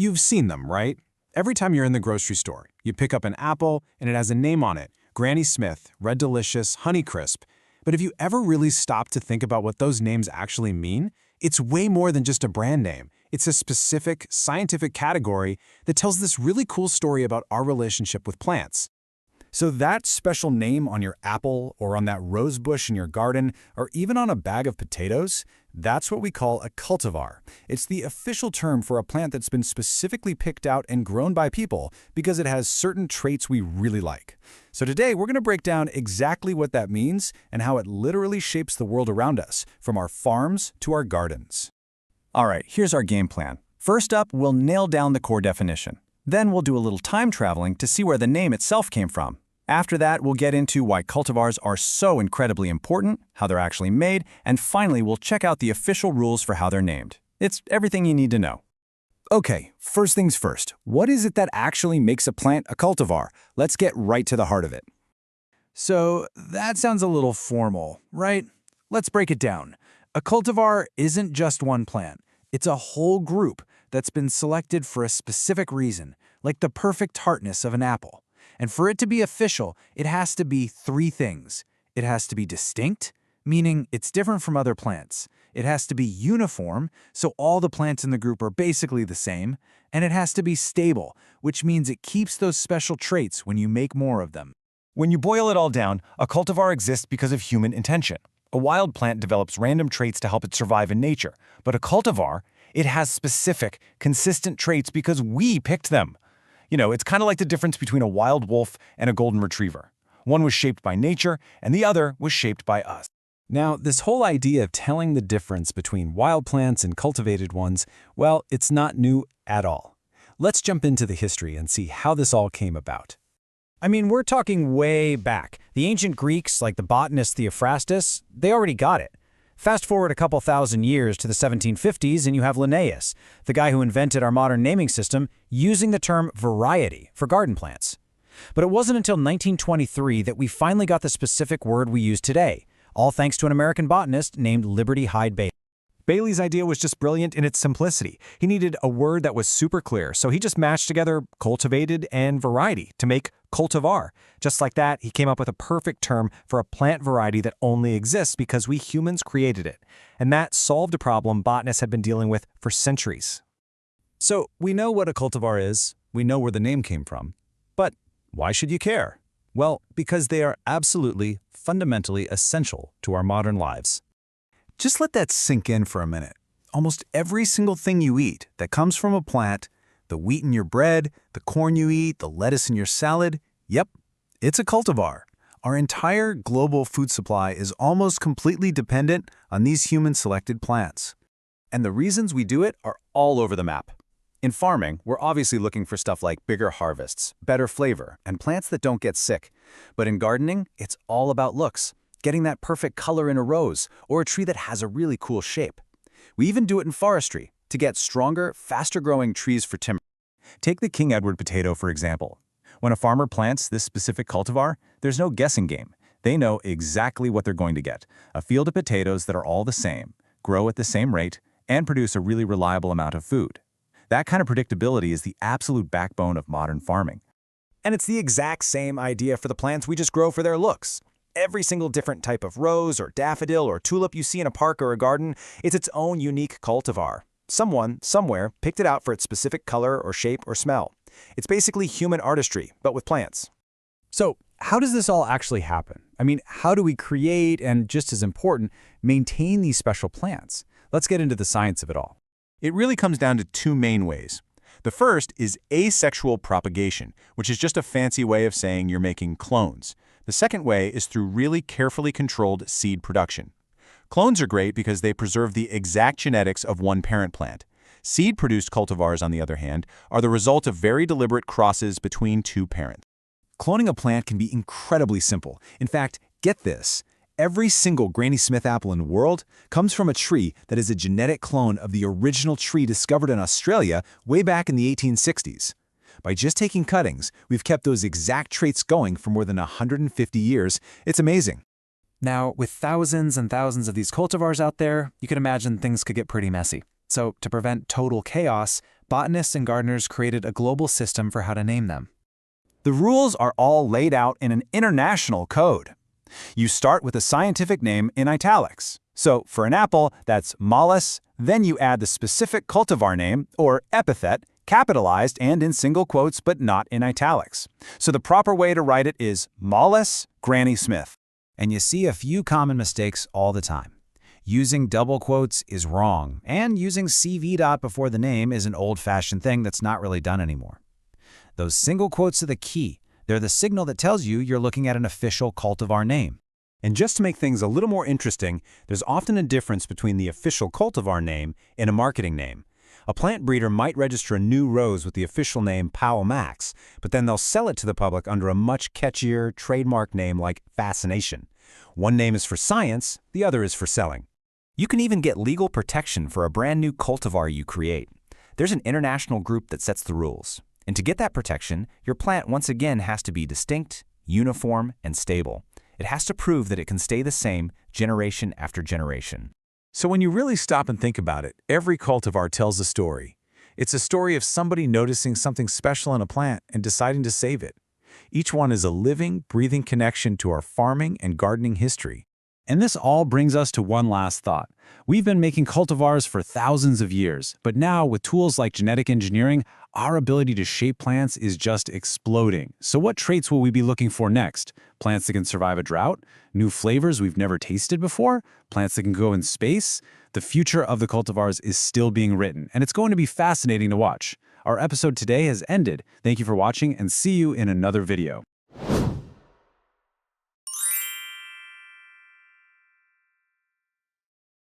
You've seen them, right? Every time you're in the grocery store, you pick up an apple and it has a name on it: Granny Smith, Red Delicious, Honeycrisp. But have you ever really stopped to think about what those names actually mean? It's way more than just a brand name. It's a specific, scientific category that tells this really cool story about our relationship with plants. So that special name on your apple, or on that rose bush in your garden, or even on a bag of potatoes, that's what we call a cultivar. It's the official term for a plant that's been specifically picked out and grown by people because it has certain traits we really like. So today we're going to break down exactly what that means and how it literally shapes the world around us, from our farms to our gardens. All right, here's our game plan. First up, we'll nail down the core definition. Then we'll do a little time traveling to see where the name itself came from. After that, we'll get into why cultivars are so incredibly important, how they're actually made, and finally, we'll check out the official rules for how they're named. It's everything you need to know. Okay, first things first. What is it that actually makes a plant a cultivar? Let's get right to the heart of it. So that sounds a little formal, right? Let's break it down. A cultivar isn't just one plant. It's a whole group that's been selected for a specific reason, like the perfect tartness of an apple. And for it to be official, it has to be three things. It has to be distinct, meaning it's different from other plants. It has to be uniform, so all the plants in the group are basically the same. And it has to be stable, which means it keeps those special traits when you make more of them. When you boil it all down, a cultivar exists because of human intention. A wild plant develops random traits to help it survive in nature, but a cultivar, it has specific, consistent traits because we picked them. You know, it's kind of like the difference between a wild wolf and a golden retriever. One was shaped by nature, and the other was shaped by us. Now, this whole idea of telling the difference between wild plants and cultivated ones, well, it's not new at all. Let's jump into the history and see how this all came about. I mean, we're talking way back. The ancient Greeks, like the botanist Theophrastus, they already got it. Fast forward a couple thousand years to the 1750s and you have Linnaeus, the guy who invented our modern naming system, using the term variety for garden plants. But it wasn't until 1923 that we finally got the specific word we use today, all thanks to an American botanist named Liberty Hyde Bailey. Bailey's idea was just brilliant in its simplicity. He needed a word that was super clear, so he just mashed together cultivated and variety to make cultivar. Just like that, he came up with a perfect term for a plant variety that only exists because we humans created it. And that solved a problem botanists had been dealing with for centuries. So we know what a cultivar is, we know where the name came from. But why should you care? Well, because they are absolutely, fundamentally essential to our modern lives. Just let that sink in for a minute. Almost every single thing you eat that comes from a plant, the wheat in your bread, the corn you eat, the lettuce in your salad, yep, it's a cultivar. Our entire global food supply is almost completely dependent on these human-selected plants. And the reasons we do it are all over the map. In farming, we're obviously looking for stuff like bigger harvests, better flavor, and plants that don't get sick. But in gardening, it's all about looks. Getting that perfect color in a rose, or a tree that has a really cool shape. We even do it in forestry, to get stronger, faster-growing trees for timber. Take the King Edward potato, for example. When a farmer plants this specific cultivar, there's no guessing game. They know exactly what they're going to get. A field of potatoes that are all the same, grow at the same rate, and produce a really reliable amount of food. That kind of predictability is the absolute backbone of modern farming. And it's the exact same idea for the plants we just grow for their looks. Every single different type of rose or daffodil or tulip you see in a park or a garden, it's its own unique cultivar. Someone, somewhere, picked it out for its specific color or shape or smell. It's basically human artistry, but with plants. So how does this all actually happen? I mean, how do we create and, just as important, maintain these special plants? Let's get into the science of it all. It really comes down to two main ways. The first is asexual propagation, which is just a fancy way of saying you're making clones. The second way is through really carefully controlled seed production. Clones are great because they preserve the exact genetics of one parent plant. Seed-produced cultivars, on the other hand, are the result of very deliberate crosses between two parents. Cloning a plant can be incredibly simple. In fact, get this. Every single Granny Smith apple in the world comes from a tree that is a genetic clone of the original tree discovered in Australia way back in the 1860s. By just taking cuttings, we've kept those exact traits going for more than 150 years. It's amazing. Now, with thousands and thousands of these cultivars out there, you can imagine things could get pretty messy. So to prevent total chaos, botanists and gardeners created a global system for how to name them. The rules are all laid out in an international code. You start with a scientific name in italics. So for an apple, that's Malus, then you add the specific cultivar name, or epithet, capitalized and in single quotes but not in italics. So the proper way to write it is Malus Granny Smith. And you see a few common mistakes all the time. Using double quotes is wrong, and using CV dot before the name is an old-fashioned thing that's not really done anymore. Those single quotes are the key. They're the signal that tells you you're looking at an official cultivar name. And just to make things a little more interesting, there's often a difference between the official cultivar name and a marketing name. A plant breeder might register a new rose with the official name Pao Max, but then they'll sell it to the public under a much catchier trademark name like Fascination. One name is for science, the other is for selling. You can even get legal protection for a brand new cultivar you create. There's an international group that sets the rules. And to get that protection, your plant once again has to be distinct, uniform, and stable. It has to prove that it can stay the same generation after generation. So when you really stop and think about it, every cultivar tells a story. It's a story of somebody noticing something special in a plant and deciding to save it. Each one is a living, breathing connection to our farming and gardening history. And this all brings us to one last thought. We've been making cultivars for thousands of years, but now with tools like genetic engineering, our ability to shape plants is just exploding. So what traits will we be looking for next? Plants that can survive a drought? New flavors we've never tasted before? Plants that can go in space? The future of the cultivars is still being written, and it's going to be fascinating to watch. Our episode today has ended. Thank you for watching, and see you in another video.